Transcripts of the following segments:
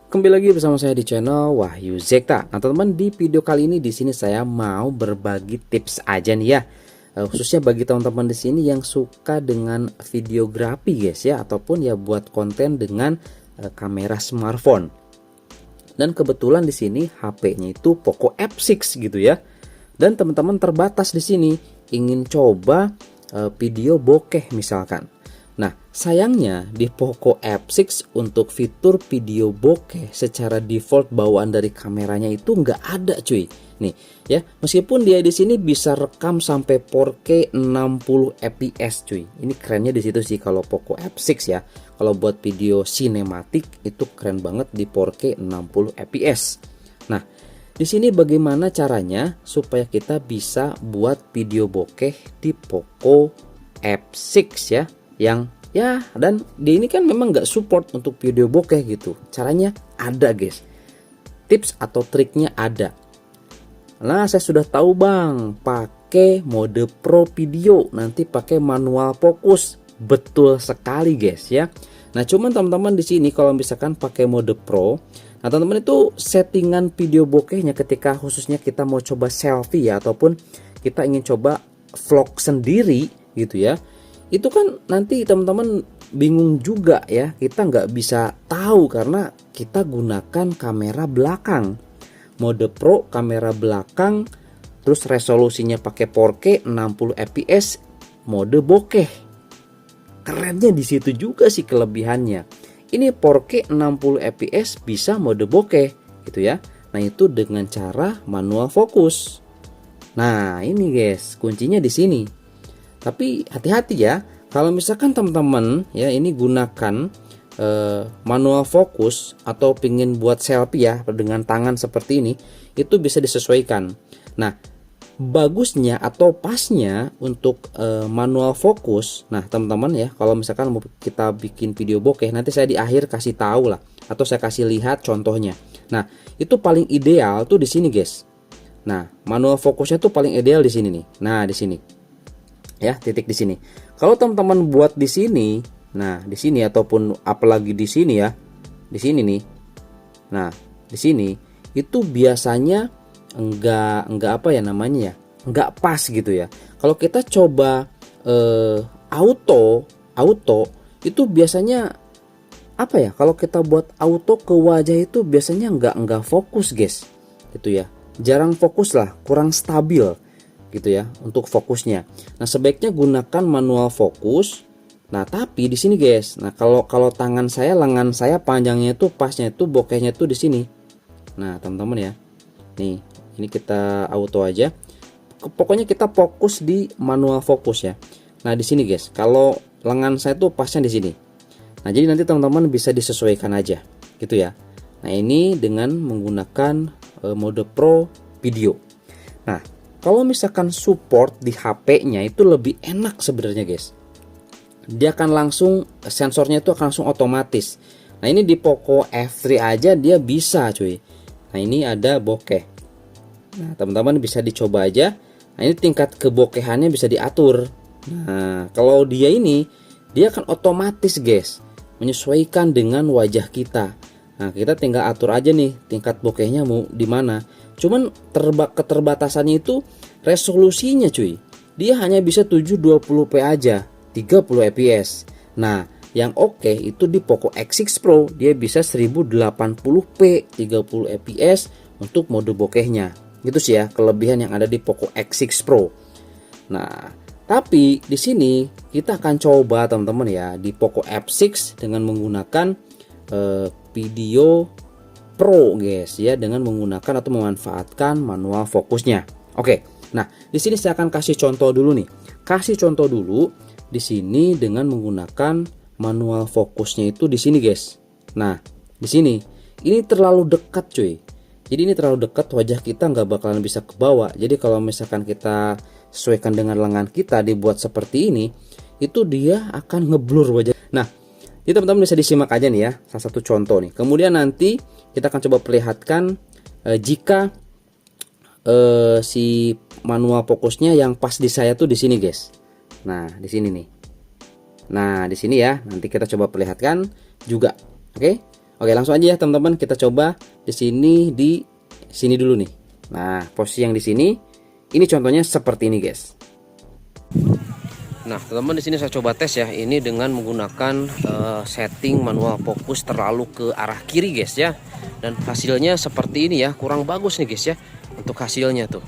Kembali lagi bersama saya di channel Wahyu Zekta. Nah teman-teman, di video kali ini di sini saya mau berbagi tips aja nih ya, khususnya bagi teman-teman di sini yang suka dengan videografi guys ya, ataupun ya buat konten dengan kamera smartphone. Dan kebetulan di sini HP-nya itu Poco F6 gitu ya. Dan teman-teman terbatas di sini ingin coba video bokeh misalkan. Nah, sayangnya di Poco F6 untuk fitur video bokeh secara default bawaan dari kameranya itu nggak ada cuy. Nih ya, meskipun dia di sini bisa rekam sampai 4K 60 fps cuy. Ini kerennya di situ sih kalau Poco F6 ya. Kalau buat video sinematik itu keren banget di 4K 60 fps. Nah, di sini bagaimana caranya supaya kita bisa buat video bokeh di Poco F6 ya, yang ya, dan di ini kan memang nggak support untuk video bokeh gitu. Caranya ada guys, tips atau triknya ada. Nah, saya sudah tahu bang, pakai mode pro video, nanti pakai manual fokus. Betul sekali guys ya. Nah, cuman teman-teman di sini kalau misalkan pakai mode pro, nah teman-teman itu settingan video bokehnya ketika khususnya kita mau coba selfie ya, ataupun kita ingin coba vlog sendiri gitu ya, itu kan nanti teman-teman bingung juga ya, kita nggak bisa tahu karena kita gunakan kamera belakang, mode pro kamera belakang, terus resolusinya pakai 4K 60 fps, mode bokeh. Kerennya di situ juga sih kelebihannya. Ini 4K 60 fps bisa mode bokeh gitu ya. Nah, itu dengan cara manual fokus. Nah, ini guys, kuncinya di sini. Tapi hati-hati ya, kalau misalkan teman-teman ya ini gunakan manual fokus atau pingin buat selfie ya dengan tangan seperti ini, itu bisa disesuaikan. Nah, bagusnya atau pasnya untuk manual fokus, nah teman-teman ya, kalau misalkan mau kita bikin video bokeh, nanti saya di akhir kasih tahu lah, atau saya kasih lihat contohnya. Nah, itu paling ideal tuh di sini guys. Nah, manual fokusnya tuh paling ideal di sini nih. Nah, di sini. Ya, titik di sini. Kalau teman-teman buat di sini, nah di sini ataupun apalagi di sini ya, di sini nih. Nah, di sini itu biasanya enggak apa ya namanya ya, enggak pas gitu ya. Kalau kita coba auto itu biasanya apa ya? Kalau kita buat auto ke wajah itu biasanya enggak fokus guys, gitu ya. Jarang fokus lah, kurang stabil gitu ya untuk fokusnya. Nah, sebaiknya gunakan manual fokus. Nah, tapi di sini guys, nah kalau tangan saya, lengan saya panjangnya itu pasnya itu bokehnya itu di sini. Nah, teman-teman ya. Nih, ini kita auto aja. Pokoknya kita fokus di manual fokus ya. Nah, di sini guys, kalau lengan saya tuh pasnya di sini. Nah, jadi nanti teman-teman bisa disesuaikan aja gitu ya. Nah, ini dengan menggunakan mode pro video. Nah, kalau misalkan support di HP-nya itu lebih enak sebenarnya guys. Dia akan langsung, sensornya itu akan langsung otomatis. Nah, ini di Poco F3 aja dia bisa cuy. Nah, ini ada bokeh. Nah, teman-teman bisa dicoba aja. Nah, ini tingkat kebokehannya bisa diatur. Nah, kalau dia ini, dia akan otomatis guys, menyesuaikan dengan wajah kita. Nah, kita tinggal atur aja nih tingkat bokehnya mau di mana. Cuman keterbatasannya itu resolusinya cuy. Dia hanya bisa 720p aja, 30 fps. Nah, yang oke itu di Poco X6 Pro, dia bisa 1080p 30 fps untuk mode bokehnya. Gitu sih ya kelebihan yang ada di Poco X6 Pro. Nah, tapi di sini kita akan coba teman-teman ya di Poco F6 dengan menggunakan video pro guys ya, dengan menggunakan atau memanfaatkan manual fokusnya. Oke. Nah, di sini saya akan kasih contoh dulu nih. Kasih contoh dulu di sini dengan menggunakan manual fokusnya itu di sini guys. Nah, di sini ini terlalu dekat cuy. Jadi ini terlalu dekat, wajah kita nggak bakalan bisa ke bawah. Jadi kalau misalkan kita sesuaikan dengan lengan kita dibuat seperti ini, itu dia akan ngeblur wajah. Nah, ini teman-teman bisa disimak aja nih ya, salah satu contoh nih. Kemudian nanti kita akan coba perlihatkan jika si manual fokusnya yang pas di saya tuh di sini guys. Nah, di sini nih. Nah, di sini ya, nanti kita coba perlihatkan juga. Oke, langsung aja ya teman-teman, kita coba di sini dulu nih. Nah, posisi yang di sini, ini contohnya seperti ini guys. Nah, teman-teman, di sini saya coba tes ya, ini dengan menggunakan setting manual fokus terlalu ke arah kiri guys ya. Dan hasilnya seperti ini ya, kurang bagus nih guys ya untuk hasilnya tuh.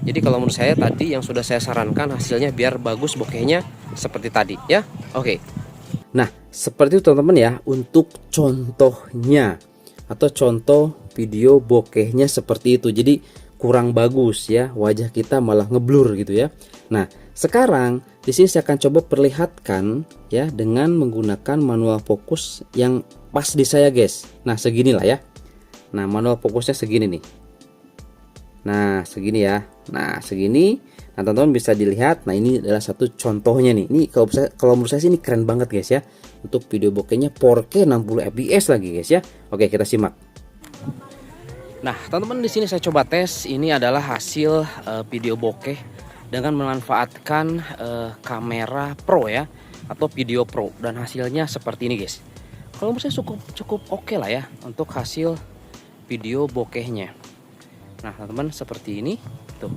Jadi kalau menurut saya tadi yang sudah saya sarankan hasilnya biar bagus bokehnya seperti tadi ya. Oke. Nah, seperti itu teman-teman ya untuk contohnya atau contoh video bokehnya seperti itu. Jadi kurang bagus ya, wajah kita malah ngeblur gitu ya. Nah, sekarang di sini saya akan coba perlihatkan ya dengan menggunakan manual fokus yang pas di saya guys. Nah, seginilah ya. Nah, manual fokusnya segini nih. Nah, segini ya. Nah, segini. Nah, teman-teman bisa dilihat. Nah, ini adalah satu contohnya nih. Ini kalau menurut saya sih ini keren banget guys ya. Untuk video bokehnya 4K 60 fps lagi guys ya. Oke, kita simak. Nah, teman-teman, di sini saya coba tes. Ini adalah hasil video bokeh dengan memanfaatkan kamera pro ya, atau video pro, dan hasilnya seperti ini guys. Kalau menurut saya cukup oke lah ya untuk hasil video bokehnya. Nah, teman-teman, seperti ini tuh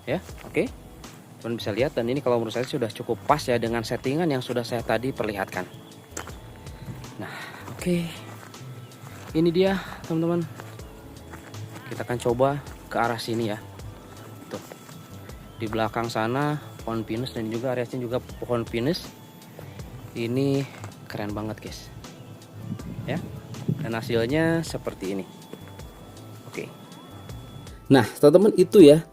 ya. Oke, teman bisa lihat, dan ini kalau menurut saya sudah cukup pas ya dengan settingan yang sudah saya tadi perlihatkan. Nah, oke, ini dia teman-teman. Kita akan coba ke arah sini ya. Tuh, di belakang sana pohon pinus, dan juga area sini juga pohon pinus. Ini keren banget guys ya, dan hasilnya seperti ini. Oke. Nah, teman-teman, itu ya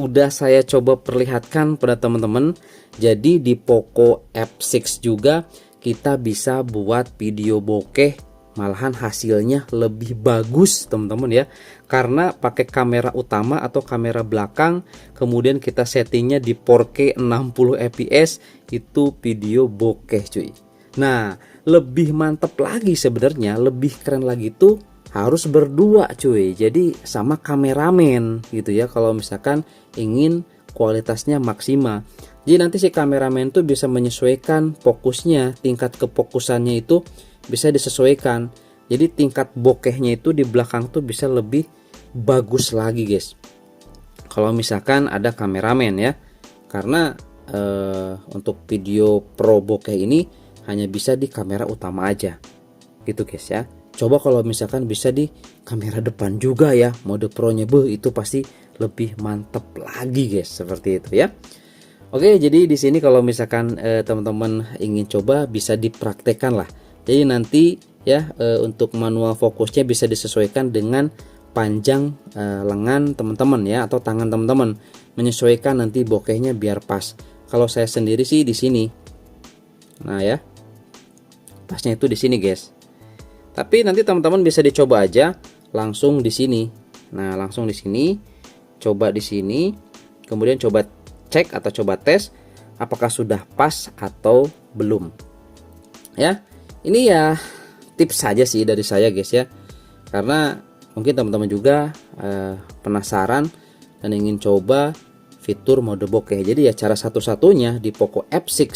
udah saya coba perlihatkan pada teman-teman. Jadi di Poco F6 juga kita bisa buat video bokeh, malahan hasilnya lebih bagus teman-teman ya, karena pakai kamera utama atau kamera belakang, kemudian kita settingnya di 4K 60 fps, itu video bokeh cuy. Nah, lebih mantep lagi sebenarnya, lebih keren lagi tuh harus berdua cuy, jadi sama kameramen gitu ya, kalau misalkan ingin kualitasnya maksimal. Jadi nanti si kameramen tuh bisa menyesuaikan fokusnya, tingkat kefokusannya itu bisa disesuaikan. Jadi tingkat bokehnya itu di belakang tuh bisa lebih bagus lagi guys, kalau misalkan ada kameramen ya. Karena untuk video pro bokeh ini hanya bisa di kamera utama aja gitu guys ya. Coba kalau misalkan bisa di kamera depan juga ya, mode pro nya itu pasti lebih mantep lagi guys, seperti itu ya. Oke, jadi di sini kalau misalkan teman-teman ingin coba bisa dipraktekkan lah. Jadi nanti ya untuk manual fokusnya bisa disesuaikan dengan panjang lengan teman-teman ya, atau tangan teman-teman, menyesuaikan nanti bokehnya biar pas. Kalau saya sendiri sih di sini. Nah ya, pasnya itu di sini guys. Tapi nanti teman-teman bisa dicoba aja langsung di sini. Nah, langsung di sini, coba di sini, kemudian coba cek atau coba tes apakah sudah pas atau belum. Ya, ini ya tips saja sih dari saya guys ya. Karena mungkin teman-teman juga penasaran dan ingin coba fitur mode bokeh. Jadi ya cara satu-satunya di Poco F6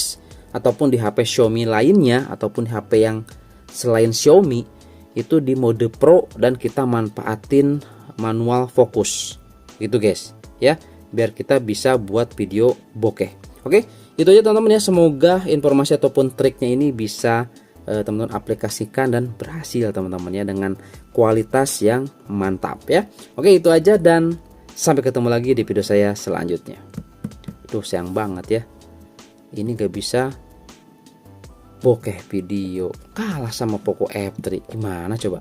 ataupun di HP Xiaomi lainnya, ataupun HP yang selain Xiaomi, itu di mode pro dan kita manfaatin manual fokus gitu guys ya, biar kita bisa buat video bokeh. Oke, itu aja teman-teman ya. Semoga informasi ataupun triknya ini bisa teman-teman aplikasikan dan berhasil teman-teman ya, dengan kualitas yang mantap ya. Oke, itu aja, dan sampai ketemu lagi di video saya selanjutnya. Tuh, sayang banget ya, ini gak bisa bokeh video, kalah sama Poco F3. Gimana coba?